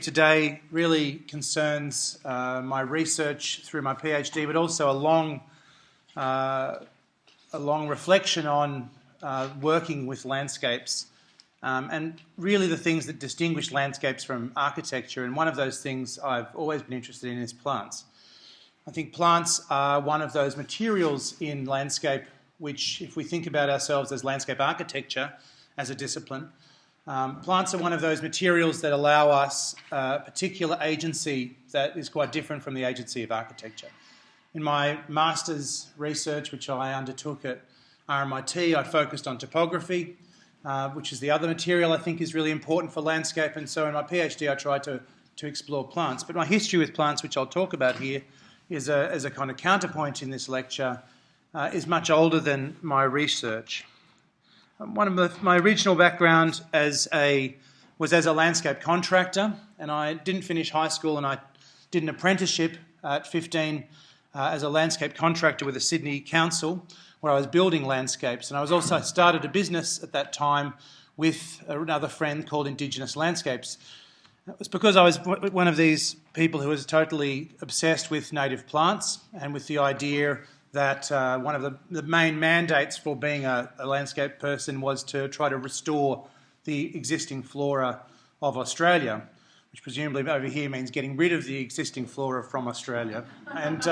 Today really concerns my research through my PhD, but also a long reflection on working with landscapes and really the things that distinguish landscapes from architecture. And one of those things I've always been interested in is plants. I think plants are one of those materials in landscape which, if we think about ourselves as landscape architecture as a discipline, plants are one of those materials that allow us a particular agency that is quite different from the agency of architecture. In my master's research, which I undertook at RMIT, I focused on topography, which is the other material I think is really important for landscape, and so in my PhD I tried to explore plants. But my history with plants, which I'll talk about here, is as a kind of counterpoint in this lecture, is much older than my research. My original background was as a landscape contractor, and I didn't finish high school, and I did an apprenticeship at 15 as a landscape contractor with the Sydney Council, where I was building landscapes. And I started a business at that time with another friend called Indigenous Landscapes. It was because I was one of these people who was totally obsessed with native plants and with the idea that one of the main mandates for being a landscape person was to try to restore the existing flora of Australia, which presumably over here means getting rid of the existing flora from Australia. And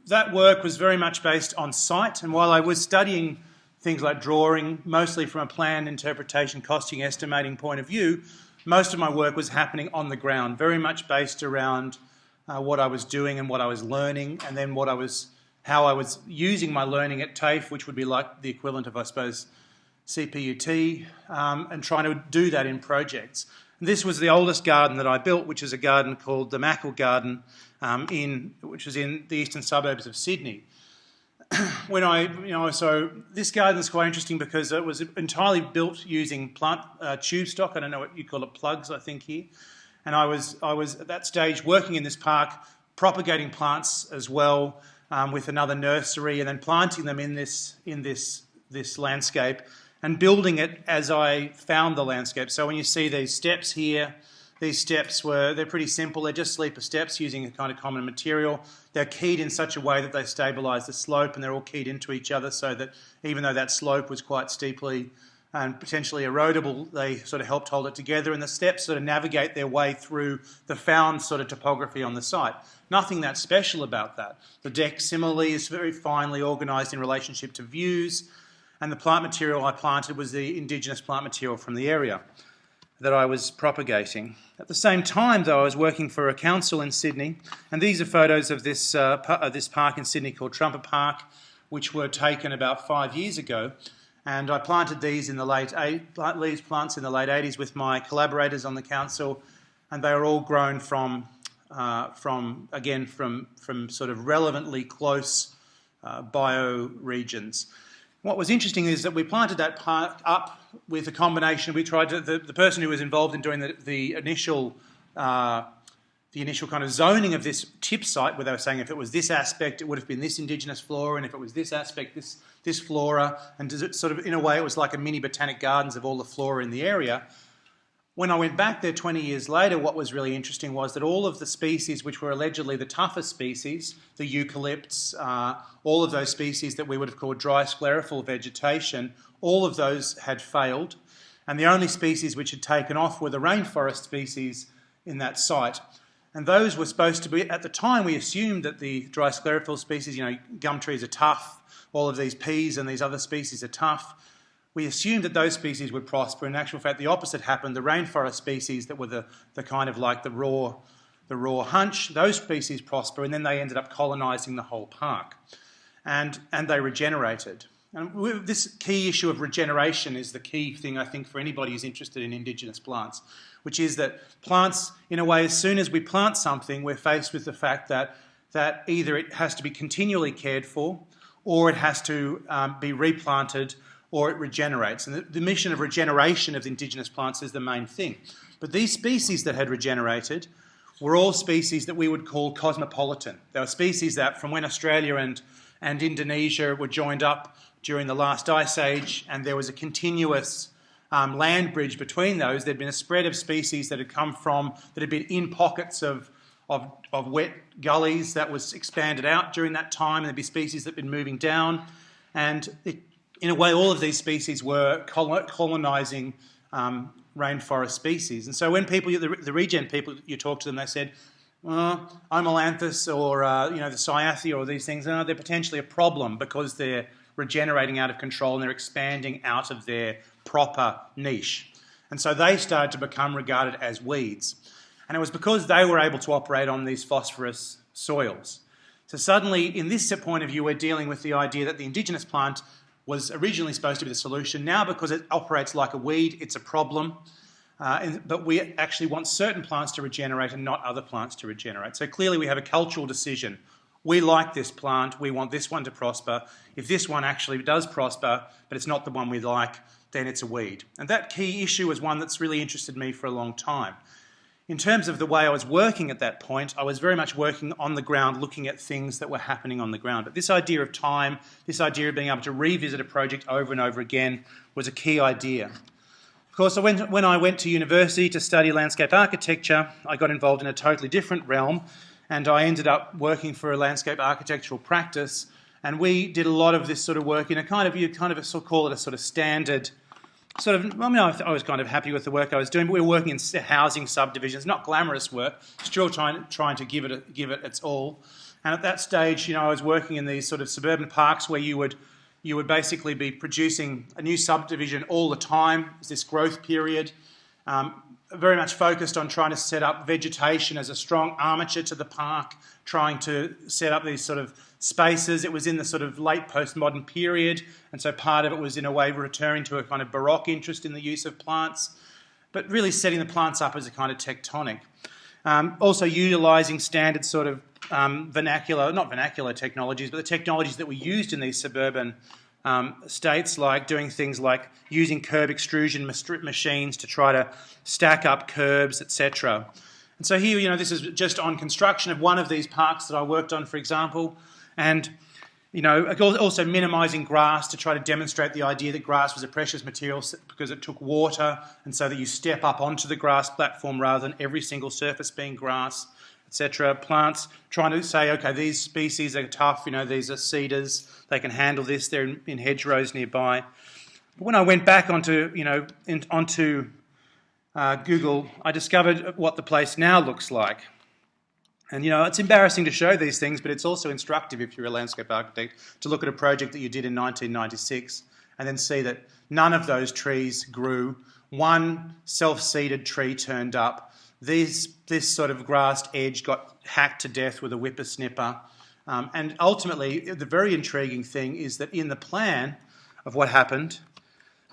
that work was very much based on site, and while I was studying things like drawing, mostly from a plan, interpretation, costing, estimating point of view, most of my work was happening on the ground, very much based around what I was doing and what I was learning, and then how I was using my learning at TAFE, which would be like the equivalent of, I suppose, CPUT, and trying to do that in projects. And this was the oldest garden that I built, which is a garden called the Mackle Garden, which was in the eastern suburbs of Sydney. So this garden is quite interesting because it was entirely built using plant tube stock. I don't know what you call it, plugs, I think here. And I was at that stage working in this park, propagating plants as well with another nursery, and then planting them in this landscape and building it as I found the landscape. So when you see these steps here, these steps they're pretty simple. They're just sleeper steps using a kind of common material. They're keyed in such a way that they stabilise the slope, and they're all keyed into each other so that even though that slope was quite steeply and potentially erodible, they sort of helped hold it together, and the steps sort of navigate their way through the found sort of topography on the site. Nothing that special about that. The deck similarly is very finely organised in relationship to views, and the plant material I planted was the indigenous plant material from the area that I was propagating. At the same time, though, I was working for a council in Sydney, and these are photos of this park in Sydney called Trumpet Park, which were taken about 5 years ago. And I planted these plants in the late 80s with my collaborators on the council, and they were all grown from sort of relevantly close bioregions. What was interesting is that we planted that park up with a combination. We tried to, the person who was involved in doing the initial kind of zoning of this tip site, where they were saying if it was this aspect, it would have been this indigenous flora, and if it was this aspect, this flora, and sort of in a way it was like a mini botanic gardens of all the flora in the area. When I went back there 20 years later, what was really interesting was that all of the species which were allegedly the toughest species, the eucalypts, all of those species that we would have called dry sclerophyll vegetation, all of those had failed, and the only species which had taken off were the rainforest species in that site. And those were supposed to be, at the time we assumed that the dry sclerophyll species, gum trees are tough, all of these peas and these other species are tough. We assumed that those species would prosper. In actual fact, the opposite happened. The rainforest species that were the kind of like the raw hunch, those species prosper, and then they ended up colonising the whole park. And they regenerated. And this key issue of regeneration is the key thing, I think, for anybody who's interested in indigenous plants, which is that plants, in a way, as soon as we plant something, we're faced with the fact that either it has to be continually cared for, or it has to be replanted, or it regenerates. And the mission of regeneration of the indigenous plants is the main thing. But these species that had regenerated were all species that we would call cosmopolitan. They were species that from when Australia and Indonesia were joined up during the last ice age, and there was a continuous land bridge between those, there'd been a spread of species that had been in pockets of wet gullies that was expanded out during that time, and there'd be species that had been moving down. And in a way, all of these species were colonising rainforest species. And so when the regen people, you talk to them, they said, Omolanthus or the Cyathea or these things, they're potentially a problem because they're regenerating out of control and they're expanding out of their proper niche. And so they started to become regarded as weeds. And it was because they were able to operate on these phosphorus soils. So suddenly, in this point of view, we're dealing with the idea that the indigenous plant was originally supposed to be the solution. Now, because it operates like a weed, it's a problem. But we actually want certain plants to regenerate and not other plants to regenerate. So clearly we have a cultural decision. We like this plant, we want this one to prosper. If this one actually does prosper, but it's not the one we like, then it's a weed. And that key issue is one that's really interested me for a long time. In terms of the way I was working at that point, I was very much working on the ground, looking at things that were happening on the ground. But this idea of time, this idea of being able to revisit a project over and over again was a key idea. Of course, when I went to university to study landscape architecture, I got involved in a totally different realm, and I ended up working for a landscape architectural practice, and we did a lot of this sort of work in a kind of call it a sort of standard I was kind of happy with the work I was doing, but we were working in housing subdivisions, not glamorous work, still trying to give it its all. And at that stage, I was working in these sort of suburban parks where you would basically be producing a new subdivision all the time. It's this growth period, very much focused on trying to set up vegetation as a strong armature to the park, trying to set up these sort of spaces. It was in the sort of late postmodern period, and so part of it was in a way returning to a kind of Baroque interest in the use of plants, but really setting the plants up as a kind of tectonic. Also utilising standard sort of not vernacular technologies, but the technologies that were used in these suburban states, like doing things like using curb extrusion machines to try to stack up curbs, etc. And so here, this is just on construction of one of these parks that I worked on, for example, and also minimising grass to try to demonstrate the idea that grass was a precious material because it took water, and so that you step up onto the grass platform rather than every single surface being grass, etc. Plants, trying to say, okay, these species are tough, these are cedars, they can handle this, they're in hedgerows nearby. But when I went back onto Google, I discovered what the place now looks like. And, it's embarrassing to show these things, but it's also instructive if you're a landscape architect to look at a project that you did in 1996 and then see that none of those trees grew. One self-seeded tree turned up. This sort of grassed edge got hacked to death with a whippersnipper. And ultimately, the very intriguing thing is that in the plan of what happened,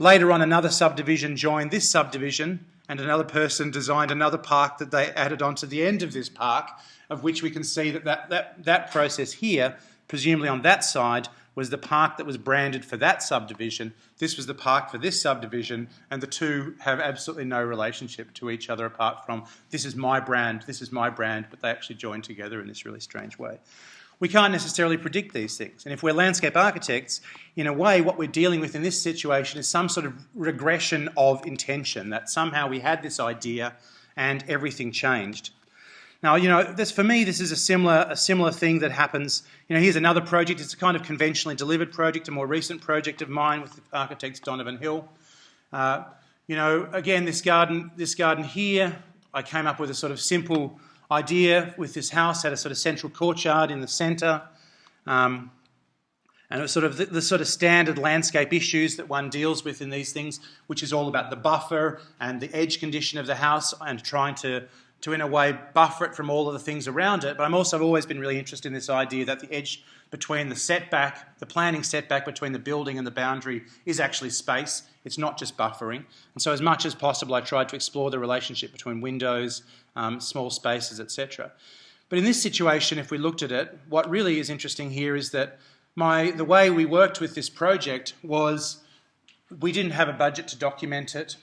later on another subdivision joined this subdivision, and another person designed another park that they added onto the end of this park, of which we can see that process here, presumably on that side, was the park that was branded for that subdivision. This was the park for this subdivision, and the two have absolutely no relationship to each other apart from this is my brand, but they actually join together in this really strange way. We can't necessarily predict these things. And if we're landscape architects, in a way, what we're dealing with in this situation is some sort of regression of intention, that somehow we had this idea and everything changed. Now, for me, this is a similar thing that happens. Here's another project. It's a kind of conventionally delivered project, a more recent project of mine with the architect Donovan Hill. Again, this garden here, I came up with a sort of simple idea with this house, had a sort of central courtyard in the centre, and it was sort of the sort of standard landscape issues that one deals with in these things, which is all about the buffer and the edge condition of the house and trying to in a way buffer it from all of the things around it. But I've always been really interested in this idea that the edge between the planning setback between the building and the boundary is actually space. It's not just buffering. And so as much as possible, I tried to explore the relationship between windows, small spaces, etc. But in this situation, if we looked at it, what really is interesting here is that the way we worked with this project was we didn't have a budget to document it.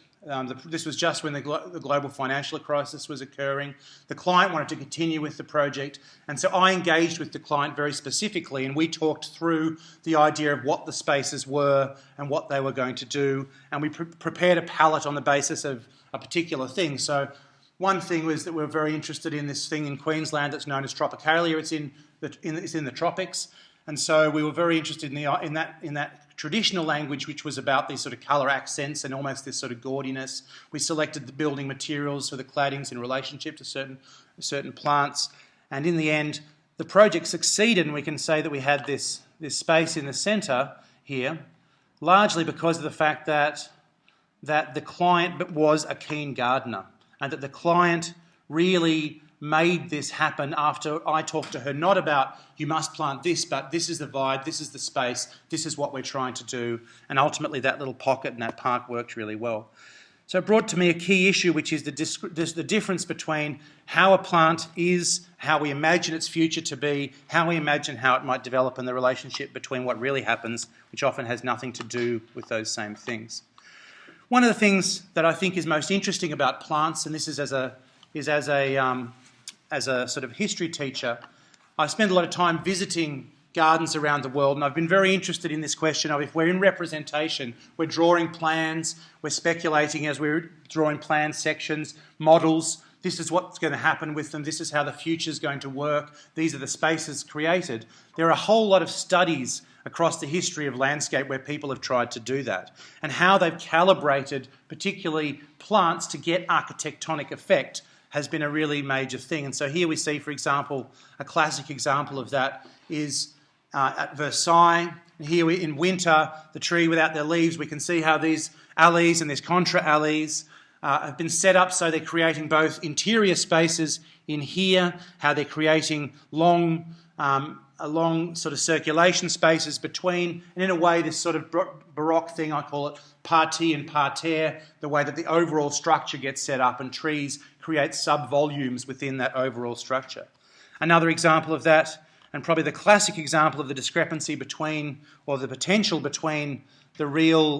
This was just when the global financial crisis was occurring. The client wanted to continue with the project, and so I engaged with the client very specifically, and we talked through the idea of what the spaces were and what they were going to do, and we prepared a palette on the basis of a particular thing. So one thing was that we're very interested in this thing in Queensland that's known as Tropicalia. It's in the tropics, and so we were very interested in that traditional language, which was about these sort of colour accents and almost this sort of gaudiness. We selected the building materials for the claddings in relationship to certain plants, and in the end, the project succeeded, and we can say that we had this space in the centre here, largely because of the fact that the client was a keen gardener, and that the client really made this happen after I talked to her, not about you must plant this, but this is the vibe, this is the space, this is what we're trying to do, and ultimately that little pocket and that park worked really well. So it brought to me a key issue, which is the difference between how a plant is, how we imagine its future to be, how we imagine how it might develop, and the relationship between what really happens, which often has nothing to do with those same things. One of the things that I think is most interesting about plants, and this is as a sort of history teacher, I spend a lot of time visiting gardens around the world, and I've been very interested in this question of if we're in representation, we're drawing plans, we're speculating as we're drawing plan sections, models, this is what's going to happen with them, this is how the future's going to work, these are the spaces created. There are a whole lot of studies across the history of landscape where people have tried to do that, and how they've calibrated particularly plants to get architectonic effect has been a really major thing. And so here we see, for example, a classic example of that is at Versailles. Here in winter, the tree without their leaves, we can see how these alleys and these contra alleys have been set up so they're creating both interior spaces in here, how they're creating long sort of circulation spaces between, and in a way this sort of Baroque thing, I call it partie and parterre, the way that the overall structure gets set up and trees create sub-volumes within that overall structure. Another example of that, and probably the classic example of the discrepancy between, or the potential between the real,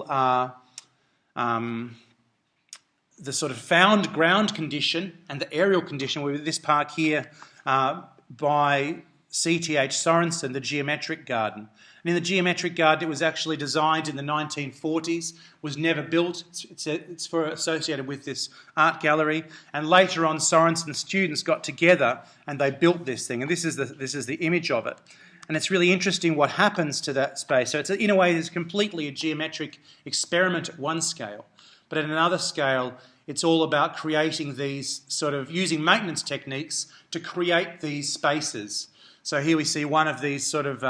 the sort of found ground condition and the aerial condition, with this park here by C.T.H. Sorensen, the geometric garden. And in the geometric garden, it was actually designed in the 1940s, was never built. It's associated with this art gallery. And later on, Sorensen's students got together and they built this thing. And this is the image of it. And it's really interesting what happens to that space. So it's, in a way, it's completely a geometric experiment at one scale. But at another scale, it's all about creating these sort of, using maintenance techniques to create these spaces. So here we see one of these sort of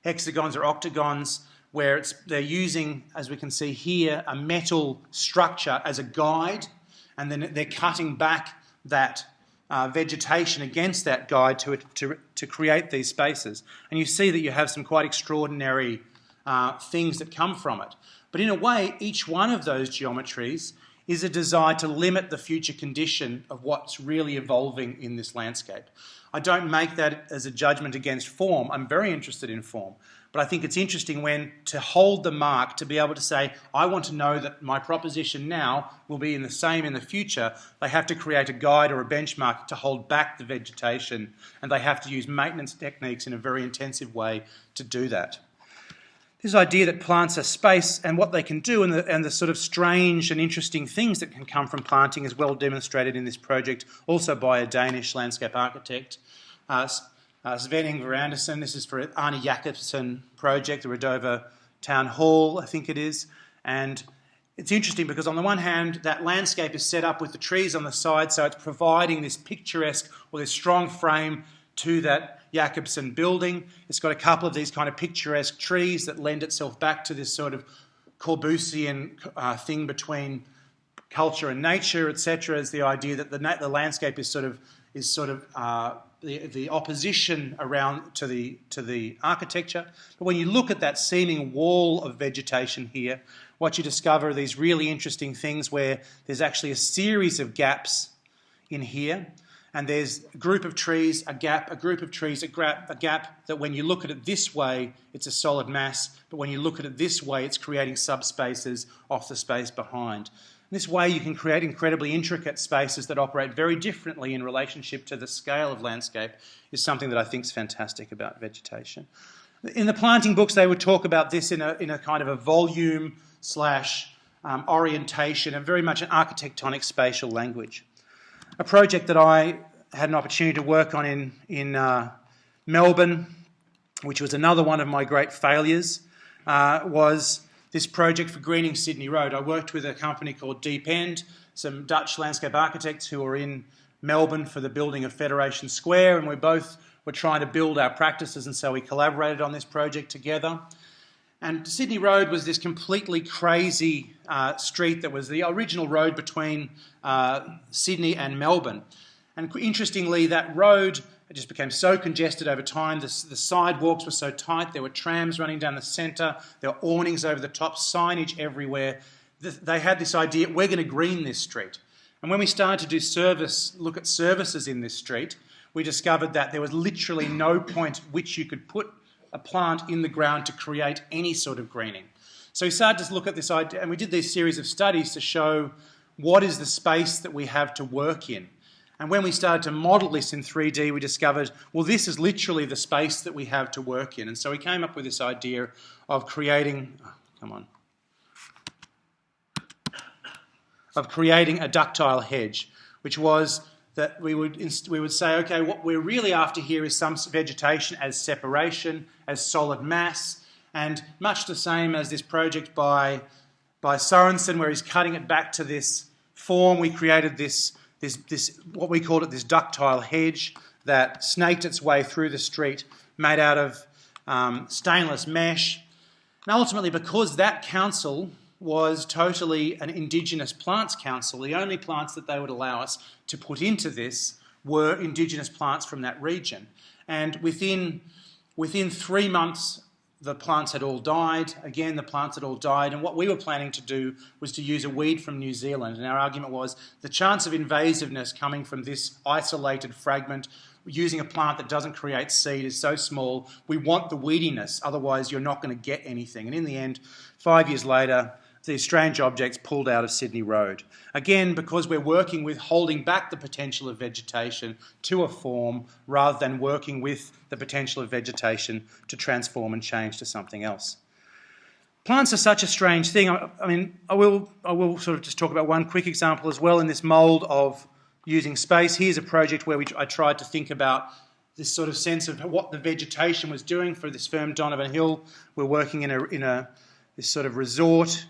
hexagons or octagons where they're using, as we can see here, a metal structure as a guide, and then they're cutting back that vegetation against that guide to create these spaces. And you see that you have some quite extraordinary things that come from it. But in a way, each one of those geometries is a desire to limit the future condition of what's really evolving in this landscape. I don't make that as a judgment against form. I'm very interested in form. But I think it's interesting when to hold the mark, to be able to say, I want to know that my proposition now will be the same in the future. They have to create a guide or a benchmark to hold back the vegetation, and they have to use maintenance techniques in a very intensive way to do that. This idea that plants are space and what they can do, and the sort of strange and interesting things that can come from planting is well demonstrated in this project, also by a Danish landscape architect, Sven Ingvar Andersen. This is for Arne Jacobsen project, the Ordover Town Hall, I think it is. And it's interesting because on the one hand, that landscape is set up with the trees on the side, so it's providing this picturesque or this strong frame to that Jacobsen building. It's got a couple of these kind of picturesque trees that lend itself back to this sort of Corbusian thing between culture and nature, etc. Is the idea that the landscape is sort of the opposition around to the architecture. But when you look at that seeming wall of vegetation here, what you discover are these really interesting things where there's actually a series of gaps in here. And there's a group of trees, a gap, a group of trees, a gap that when you look at it this way, it's a solid mass, but when you look at it this way, it's creating subspaces off the space behind. And This way you can create incredibly intricate spaces that operate very differently in relationship to the scale of landscape is something that I think is fantastic about vegetation. In the planting books, they would talk about this in a kind of a volume slash orientation and very much an architectonic spatial language. A project that I had an opportunity to work on in Melbourne, which was another one of my great failures, was this project for greening Sydney Road. I worked with a company called Deep End, some Dutch landscape architects who were in Melbourne for the building of Federation Square, and we both were trying to build our practices, and so we collaborated on this project together. And Sydney Road was this completely crazy street that was the original road between Sydney and Melbourne. And interestingly, that road just became so congested over time. The sidewalks were so tight. There were trams running down the centre. There were awnings over the top, signage everywhere. They had this idea, we're going to green this street. And when we started to do look at services in this street, we discovered that there was literally no point which you could put a plant in the ground to create any sort of greening. So we started to look at this idea, and we did this series of studies to show what is the space that we have to work in. And when we started to model this in 3D, we discovered, well, this is literally the space that we have to work in. And so we came up with this idea of creating a ductile hedge, which was that we would say, okay, what we're really after here is some vegetation as separation, as solid mass, and much the same as this project by Sorensen, where he's cutting it back to this form. We created this what we called it, this ductile hedge that snaked its way through the street, made out of stainless mesh. And ultimately, because that council was totally an Indigenous plants council, the only plants that they would allow us to put into this were Indigenous plants from that region. And within 3 months, the plants had all died. Again, the plants had all died. And what we were planning to do was to use a weed from New Zealand. And our argument was the chance of invasiveness coming from this isolated fragment, using a plant that doesn't create seed, is so small. We want the weediness, otherwise you're not going to get anything. And in the end, 5 years later, these strange objects pulled out of Sydney Road. Again, because we're working with holding back the potential of vegetation to a form rather than working with the potential of vegetation to transform and change to something else. Plants are such a strange thing. I will sort of just talk about one quick example as well in this mould of using space. Here's a project where I tried to think about this sort of sense of what the vegetation was doing for this firm, Donovan Hill. We're working in this sort of resort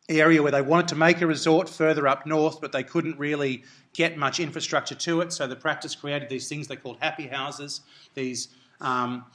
area where they wanted to make a resort further up north, but they couldn't really get much infrastructure to it. So the practice created these things they called happy houses, and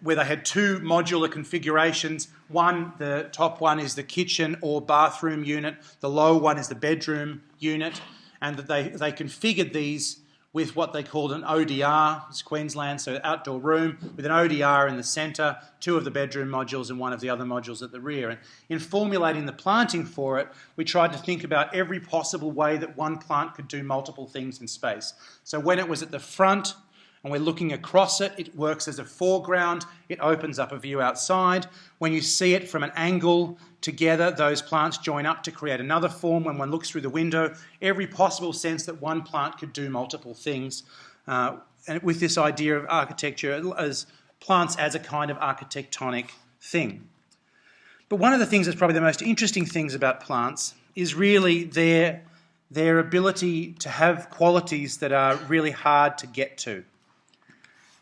where they had 2 modular configurations. The top one is the kitchen or bathroom unit. The lower one is the bedroom unit. And that they configured these with what they called an ODR, it's Queensland, so outdoor room, with an ODR in the centre, 2 of the bedroom modules and 1 of the other modules at the rear. And in formulating the planting for it, we tried to think about every possible way that one plant could do multiple things in space. So when it was at the front and we're looking across it, it works as a foreground, it opens up a view outside. When you see it from an angle together, those plants join up to create another form. When one looks through the window, every possible sense that one plant could do multiple things. And with this idea of architecture as plants as a kind of architectonic thing. But one of the things that's probably the most interesting things about plants is really their ability to have qualities that are really hard to get to.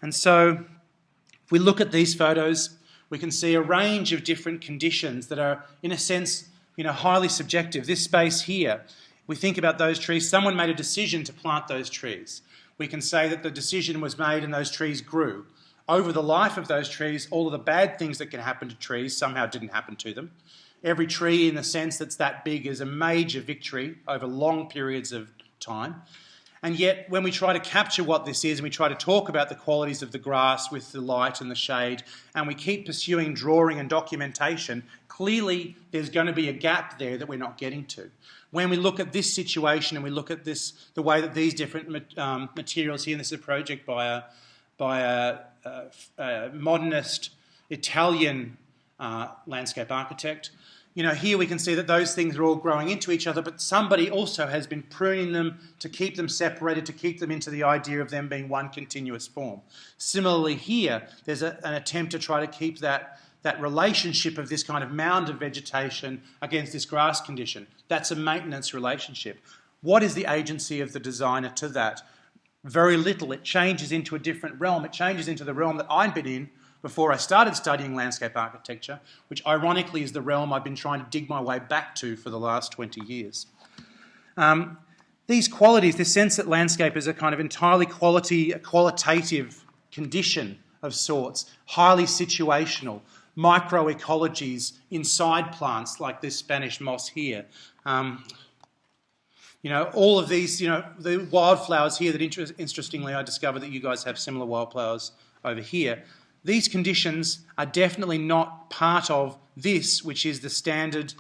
And so if we look at these photos, we can see a range of different conditions that are, in a sense, highly subjective. This space here, we think about those trees. Someone made a decision to plant those trees. We can say that the decision was made and those trees grew. Over the life of those trees, all of the bad things that can happen to trees somehow didn't happen to them. Every tree, in the sense that's that big, is a major victory over long periods of time. And yet, when we try to capture what this is and we try to talk about the qualities of the grass with the light and the shade, and we keep pursuing drawing and documentation, clearly there's going to be a gap there that we're not getting to. When we look at this situation and we look at the way that these different materials here, and this is a project by a modernist Italian landscape architect, here we can see that those things are all growing into each other, but somebody also has been pruning them to keep them separated, to keep them into the idea of them being one continuous form. Similarly here, there's an attempt to try to keep that relationship of this kind of mound of vegetation against this grass condition. That's a maintenance relationship. What is the agency of the designer to that? Very little. It changes into a different realm. It changes into the realm that I'd been in before I started studying landscape architecture, which ironically is the realm I've been trying to dig my way back to for the last 20 years. These qualities, this sense that landscape is a kind of entirely qualitative condition of sorts, highly situational, microecologies inside plants like this Spanish moss here. All of these, the wildflowers here that interestingly I discovered that you guys have similar wildflowers over here. These conditions are definitely not part of this, which is the standard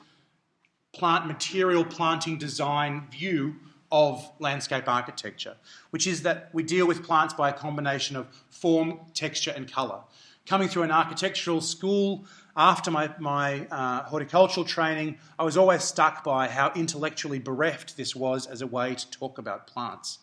material planting design view of landscape architecture, which is that we deal with plants by a combination of form, texture and colour. Coming through an architectural school, after my horticultural training, I was always struck by how intellectually bereft this was as a way to talk about plants.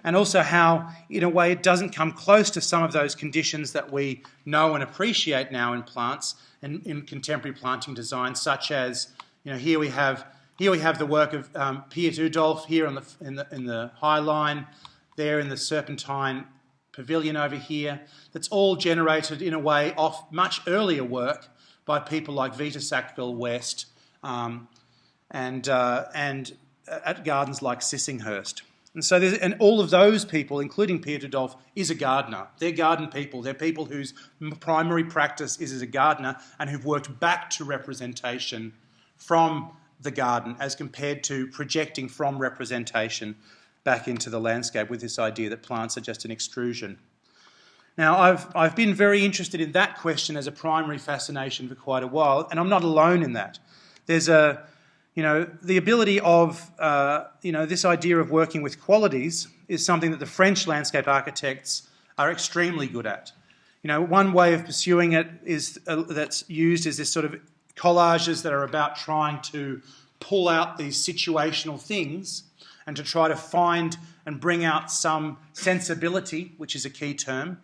And also how, in a way, it doesn't come close to some of those conditions that we know and appreciate now in plants and in contemporary planting design, such as, here we have the work of Piet Oudolf here in the High Line, there in the Serpentine Pavilion over here. That's all generated in a way off much earlier work by people like Vita Sackville-West and at gardens like Sissinghurst. And so, and all of those people, including Piet Oudolf, is a gardener. They're garden people. They're people whose primary practice is as a gardener and who've worked back to representation from the garden as compared to projecting from representation back into the landscape with this idea that plants are just an extrusion. Now, I've been very interested in that question as a primary fascination for quite a while, and I'm not alone in that. There's the ability of, this idea of working with qualities is something that the French landscape architects are extremely good at. One way of pursuing it is that's used is this sort of collages that are about trying to pull out these situational things and to try to find and bring out some sensibility, which is a key term,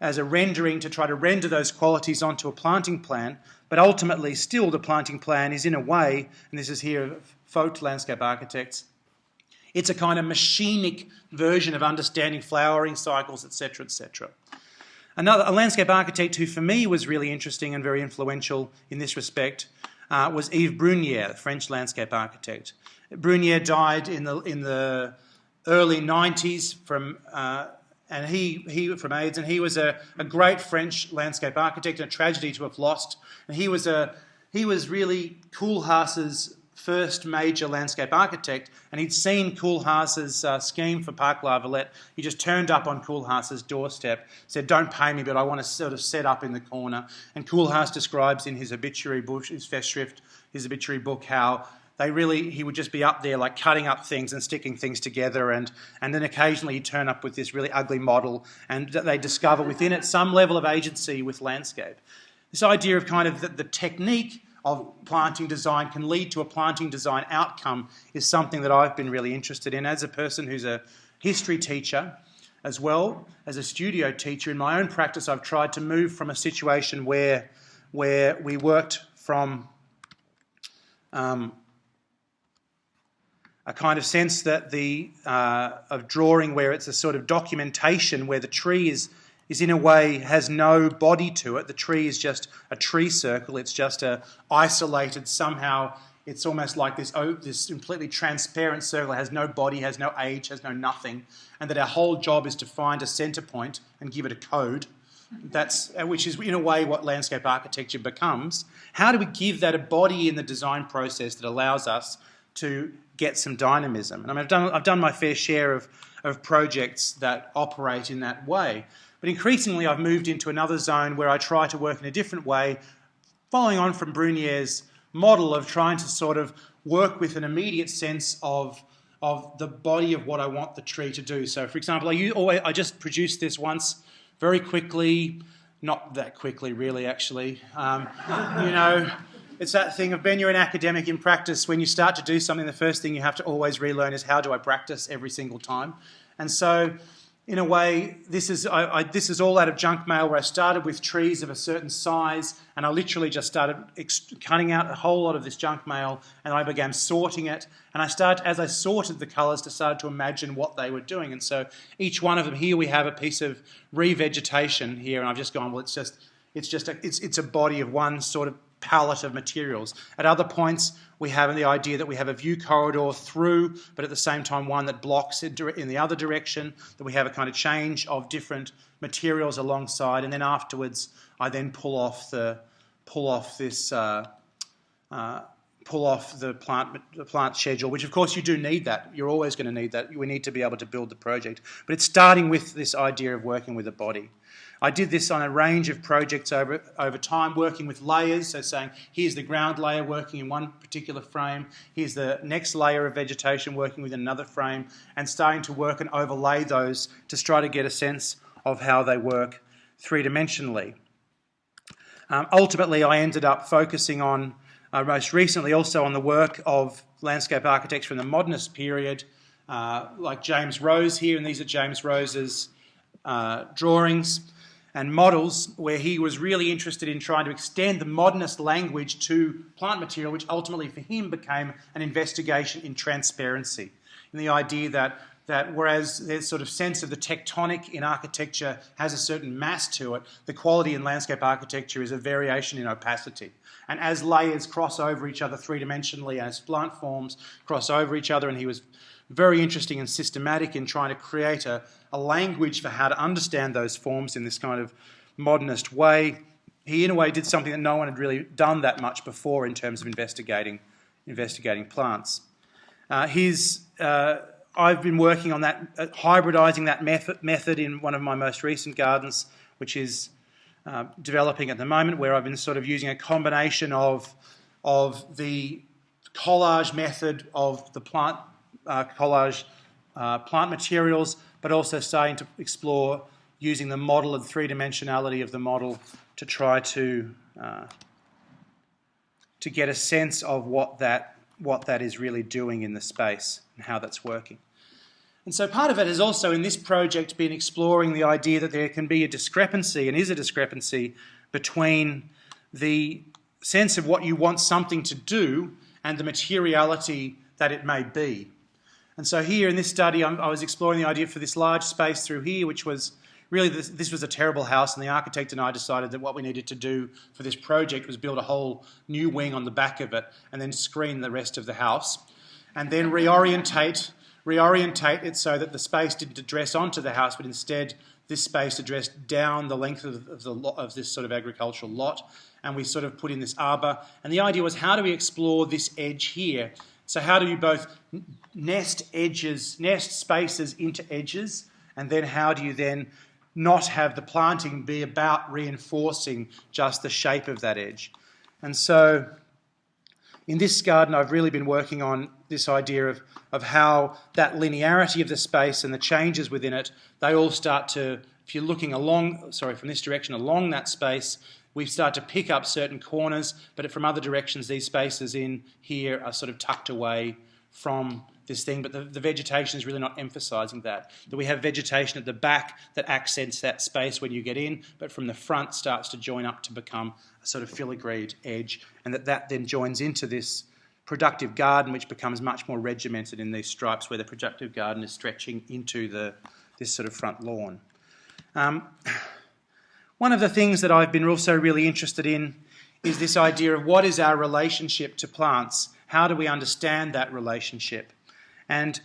as a rendering to try to render those qualities onto a planting plan, but ultimately still the planting plan is in a way, and this is here of folk landscape architects, it's a kind of machinic version of understanding flowering cycles, etc., etc. A landscape architect who for me was really interesting and very influential in this respect was Yves Brunier, the French landscape architect. Brunier died in the early 90s from AIDS, and he was a great French landscape architect, and a tragedy to have lost. And he was really Koolhaas's first major landscape architect, and he'd seen Koolhaas's scheme for Parc La Villette. He just turned up on Koolhaas's doorstep, said, "Don't pay me, but I want to sort of set up in the corner." And Koolhaas describes in his obituary book, his Festschrift, his obituary book, how he would just be up there like cutting up things and sticking things together, and then occasionally he'd turn up with this really ugly model, and they discover within it some level of agency with landscape. This idea of kind of the technique of planting design can lead to a planting design outcome is something that I've been really interested in as a person who's a history teacher as well as a studio teacher. In my own practice, I've tried to move from a situation where we worked from a kind of sense that of drawing where it's a sort of documentation where the tree is in a way has no body to it. The tree is just a tree circle. It's just a isolated, somehow it's almost like this completely transparent circle. It has no body, has no age, has no nothing, and that our whole job is to find a centre point and give it a code. Which is in a way what landscape architecture becomes. How do we give that a body in the design process that allows us to get some dynamism? And I've done my fair share of projects that operate in that way. But increasingly I've moved into another zone where I try to work in a different way, following on from Brunier's model of trying to sort of work with an immediate sense of the body of what I want the tree to do. So, for example, I just produced this once very quickly, not that quickly really actually, it's that thing of when you're an academic in practice, when you start to do something, the first thing you have to always relearn is how do I practice every single time. And so, in a way, this is all out of junk mail, where I started with trees of a certain size, and I literally just started cutting out a whole lot of this junk mail, and I began sorting it. And as I sorted the colours, I started to imagine what they were doing. And so each one of them, here we have a piece of revegetation here, and I've just gone, well, it's a body of one sort of palette of materials. At other points, we have the idea that we have a view corridor through, but at the same time one that blocks it in the other direction, that we have a kind of change of different materials alongside, and then afterwards I then pull off the plant schedule, which of course you do need that. You're always going to need that. We need to be able to build the project. But it's starting with this idea of working with a body. I did this on a range of projects over time, working with layers, so saying, here's the ground layer working in one particular frame, here's the next layer of vegetation working with another frame, and starting to work and overlay those to try to get a sense of how they work three-dimensionally. Ultimately, I ended up focusing on, most recently also on the work of landscape architects from the modernist period, like James Rose here, and these are James Rose's drawings and models, where he was really interested in trying to extend the modernist language to plant material, which ultimately for him became an investigation in transparency. And the idea that whereas there's sort of sense of the tectonic in architecture has a certain mass to it, the quality in landscape architecture is a variation in opacity. And as layers cross over each other three-dimensionally, as plant forms cross over each other, and he was very interesting and systematic in trying to create a language for how to understand those forms in this kind of modernist way. He, in a way, did something that no one had really done that much before in terms of investigating plants. I've been working on that, hybridising that method in one of my most recent gardens, which is developing at the moment, where I've been sort of using a combination of the collage method of the plant materials, but also starting to explore using the model and three-dimensionality of the model to try to get a sense of what that is really doing in the space and how that's working. And so part of it has also in this project been exploring the idea that there can be a discrepancy, and is a discrepancy, between the sense of what you want something to do and the materiality that it may be. And so here in this study, I was exploring the idea for this large space through here, which was really, this was a terrible house, and the architect and I decided that what we needed to do for this project was build a whole new wing on the back of it and then screen the rest of the house, and then reorientate it so that the space didn't address onto the house, but instead this space addressed down the length of this sort of agricultural lot, and we sort of put in this arbour. And the idea was, how do we explore this edge here? So how do you both nest spaces into edges, and then how do you then not have the planting be about reinforcing just the shape of that edge? And so in this garden, I've really been working on this idea of how that linearity of the space and the changes within it, they all start to, if you're looking from this direction along that space, we start to pick up certain corners, but from other directions, these spaces in here are sort of tucked away from this thing, but the vegetation is really not emphasising that. That we have vegetation at the back that accents that space when you get in, but from the front starts to join up to become a sort of filigreed edge, and that then joins into this productive garden, which becomes much more regimented in these stripes, where the productive garden is stretching into this sort of front lawn. One of the things that I've been also really interested in is this idea of what is our relationship to plants? How do we understand that relationship? And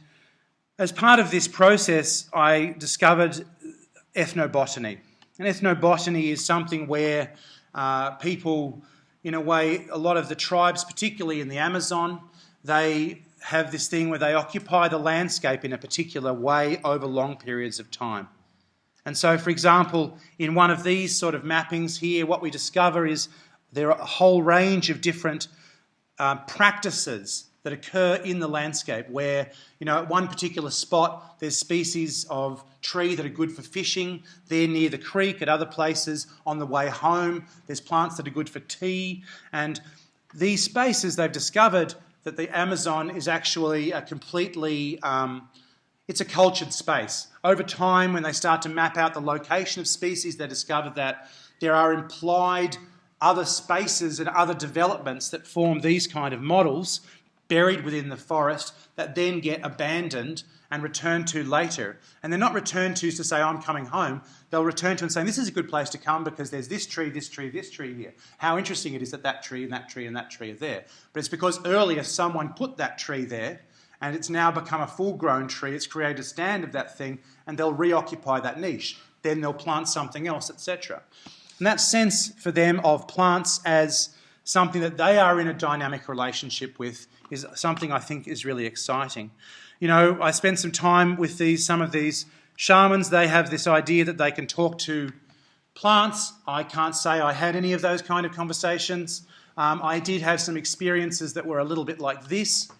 as part of this process, I discovered ethnobotany. And ethnobotany is something where people, in a way, a lot of the tribes, particularly in the Amazon, they have this thing where they occupy the landscape in a particular way over long periods of time. And so, for example, in one of these sort of mappings here, what we discover is there are a whole range of different practices that occur in the landscape where, at one particular spot, there's species of tree that are good for fishing. They're near the creek. At other places, on the way home, there's plants that are good for tea. And these spaces, they've discovered that the Amazon is actually a completely, it's a cultured space. Over time, when they start to map out the location of species, they discovered that there are implied other spaces and other developments that form these kind of models buried within the forest that then get abandoned and returned to later. And they're not returned to say, I'm coming home. They'll return to and saying, this is a good place to come because there's this tree, this tree, this tree here. How interesting it is that that tree and that tree and that tree are there. But it's because earlier someone put that tree there and it's now become a full-grown tree. It's created a stand of that thing and they'll reoccupy that niche. Then they'll plant something else, etc. And that sense for them of plants as something that they are in a dynamic relationship with is something I think is really exciting. You know, I spent some time with some of these shamans. They have this idea that they can talk to plants. I can't say I had any of those kind of conversations. I did have some experiences that were a little bit like this.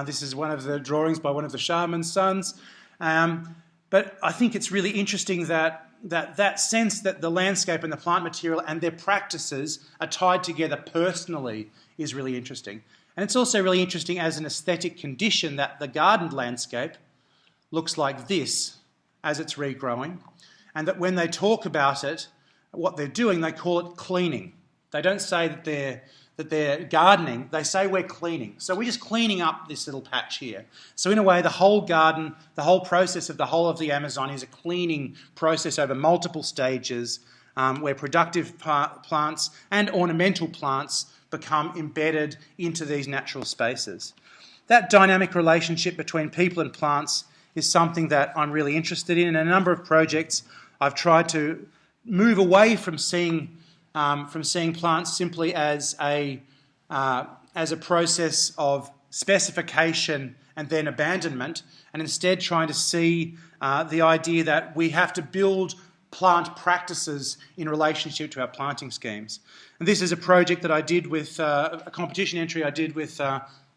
This is one of the drawings by one of the shaman's sons. But I think it's really interesting that sense that the landscape and the plant material and their practices are tied together personally is really interesting. And it's also really interesting as an aesthetic condition that the gardened landscape looks like this as it's regrowing, and that when they talk about it, what they're doing, they call it cleaning. They don't say that they're gardening, they say we're cleaning. So we're just cleaning up this little patch here. So in a way, the whole garden, the whole process of the whole of the Amazon is a cleaning process over multiple stages where productive plants and ornamental plants become embedded into these natural spaces. That dynamic relationship between people and plants is something that I'm really interested in. In a number of projects, I've tried to move away from seeing plants simply as a process of specification and then abandonment, and instead trying to see the idea that we have to build plant practices in relationship to our planting schemes. And this is a project that I did with a competition entry I did with,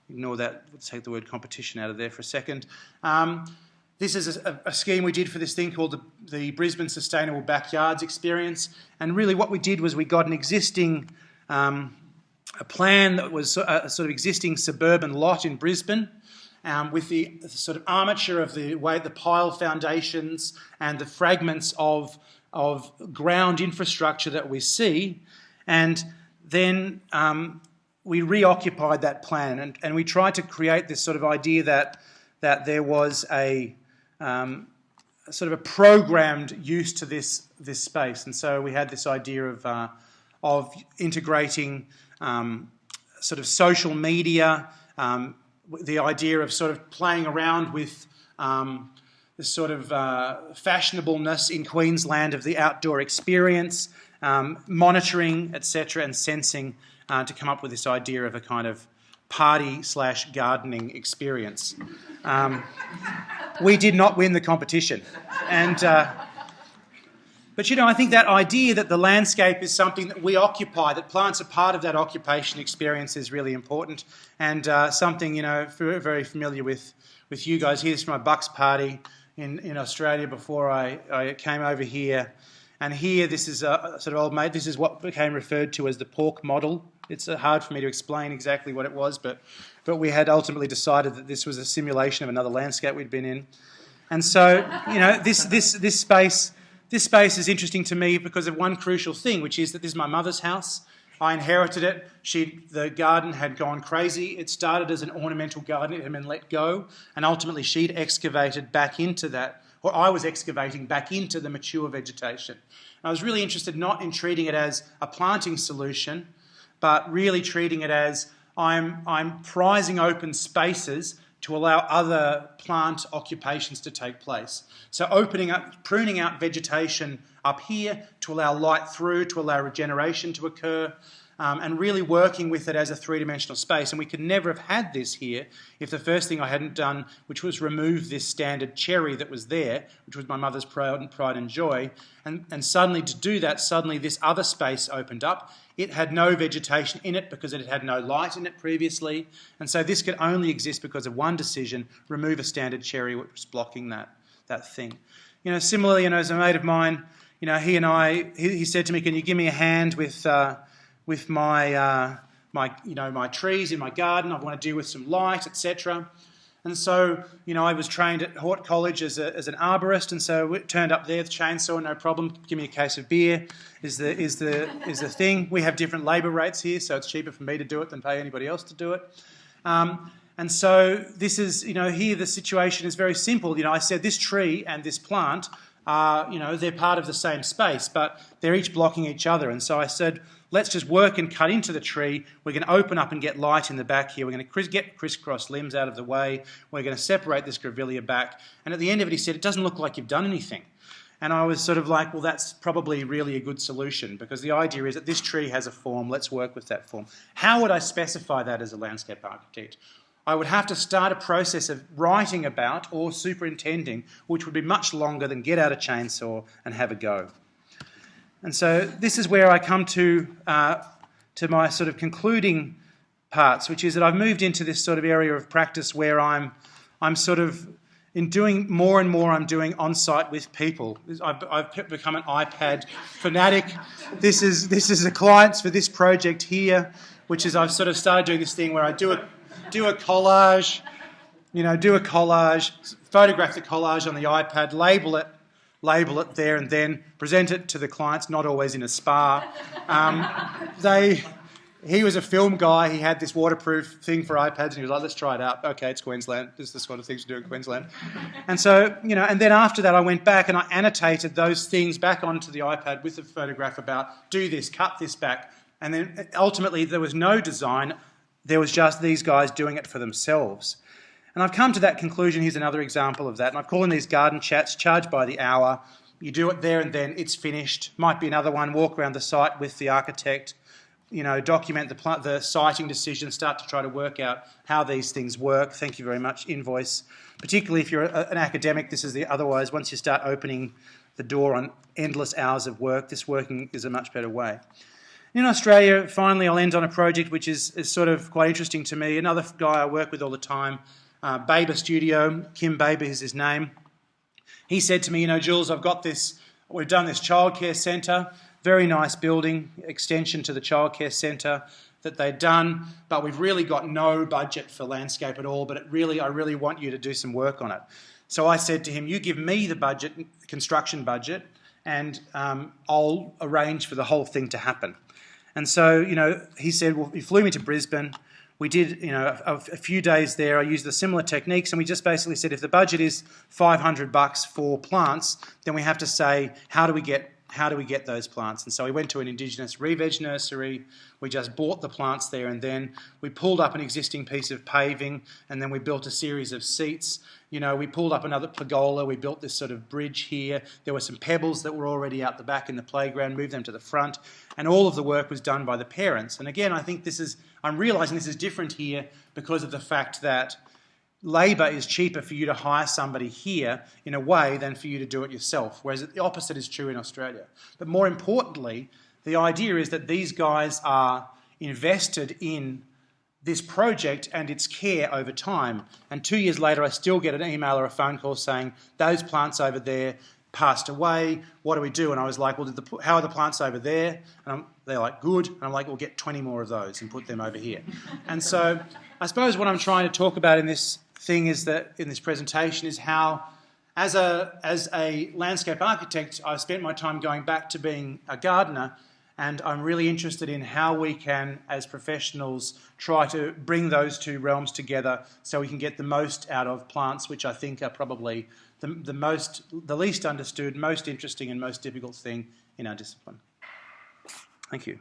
ignore that, let's take the word competition out of there for a second. This is a scheme we did for this thing called the Brisbane Sustainable Backyards Experience. And really what we did was we got an existing, a plan that was a sort of existing suburban lot in Brisbane with the sort of armature of the way the pile foundations and the fragments of ground infrastructure that we see. And then we reoccupied that plan and we tried to create this sort of idea that there was a sort of a programmed use to this space. And so we had this idea of integrating sort of social media, the idea of sort of playing around with this sort of fashionableness in Queensland of the outdoor experience, monitoring, etc., and sensing to come up with this idea of a kind of party/gardening experience. We did not win the competition. But, you know, I think that idea that the landscape is something that we occupy, that plants are part of that occupation experience is really important, and something, you know, very familiar with you guys. Here's from my Bucks party in Australia before I came over here. And here, this is a sort of old mate. This is what became referred to as the pork model. It's hard for me to explain exactly what it was, but we had ultimately decided that this was a simulation of another landscape we'd been in. And so, you know, this space is interesting to me because of one crucial thing, which is that this is my mother's house. I inherited it. The garden had gone crazy. It started as an ornamental garden. It had been let go, and ultimately she'd excavated back into that, or I was excavating back into the mature vegetation. And I was really interested not in treating it as a planting solution, but really treating it as I'm prizing open spaces to allow other plant occupations to take place. So pruning out vegetation up here to allow light through, to allow regeneration to occur, and really working with it as a three-dimensional space. And we could never have had this here if the first thing I hadn't done, which was remove this standard cherry that was there, which was my mother's pride and joy. And suddenly to do that, suddenly this other space opened up. It had no vegetation in it because it had no light in it previously. And so this could only exist because of one decision, remove a standard cherry which was blocking that thing. You know, similarly, you know, as a mate of mine, you know, he said to me, can you give me a hand with my my trees in my garden. I want to deal with some light, etc. And so, I was trained at Hort College as an arborist, and so it turned up there, the chainsaw, no problem. Give me a case of beer is the thing. We have different labour rates here, so it's cheaper for me to do it than pay anybody else to do it. And so this is, here the situation is very simple. I said this tree and this plant are, they're part of the same space, but they're each blocking each other. And so I said, let's just work and cut into the tree. We're going to open up and get light in the back here. We're going to get crisscross limbs out of the way. We're going to separate this grevillea back. And at the end of it, he said, it doesn't look like you've done anything. And I was sort of like, well, that's probably really a good solution, because the idea is that this tree has a form. Let's work with that form. How would I specify that as a landscape architect? I would have to start a process of writing about or superintending, which would be much longer than get out a chainsaw and have a go. And so this is where I come to my sort of concluding parts, which is that I've moved into this sort of area of practice where I'm sort of, in doing more and more, I'm doing on-site with people. I've become an iPad fanatic. This is the clients for this project here, which is I've sort of started doing this thing where I do a collage, photograph the collage on the iPad, label it there and then, present it to the clients, not always in a spa. He was a film guy. He had this waterproof thing for iPads, and he was like, let's try it out. Okay, it's Queensland. This is the sort of things we do in Queensland. And so, and then after that I went back and I annotated those things back onto the iPad with a photograph about, do this, cut this back. And then ultimately there was no design. There was just these guys doing it for themselves. And I've come to that conclusion. Here's another example of that. And I've called in these garden chats, charged by the hour. You do it there and then, it's finished. Might be another one, walk around the site with the architect, document the siting decision, start to try to work out how these things work. Thank you very much, invoice. Particularly if you're an academic, this is otherwise, once you start opening the door on endless hours of work, this working is a much better way. In Australia, finally, I'll end on a project which is sort of quite interesting to me. Another guy I work with all the time, Baber Studio, Kim Baber is his name. He said to me, Jules, we've done this childcare centre, very nice building, extension to the childcare centre that they'd done, but we've really got no budget for landscape at all, but I really want you to do some work on it. So I said to him, you give me the budget, construction budget, and I'll arrange for the whole thing to happen. And so, he said, well, he flew me to Brisbane. We did, a few days there. I used the similar techniques, and we just basically said, if the budget is $500 for plants, then we have to say, how do we get those plants? And so we went to an Indigenous re-veg nursery. We just bought the plants there, and then we pulled up an existing piece of paving, and then we built a series of seats. We pulled up another pergola. We built this sort of bridge here. There were some pebbles that were already out the back in the playground, moved them to the front, and all of the work was done by the parents. And again, I think I'm realising this is different here because of the fact that labour is cheaper for you to hire somebody here in a way than for you to do it yourself, whereas the opposite is true in Australia. But more importantly, the idea is that these guys are invested in this project and its care over time. And 2 years later, I still get an email or a phone call saying, those plants over there passed away, what do we do? And I was like, well, how are the plants over there? And they're like, good. And I'm like, we'll get 20 more of those and put them over here. And so I suppose what I'm trying to talk about in this thing is that, in this presentation, is how, as a landscape architect, I've spent my time going back to being a gardener, and I'm really interested in how we can, as professionals, try to bring those two realms together so we can get the most out of plants, which I think are probably the least understood, most interesting and most difficult thing in our discipline. Thank you.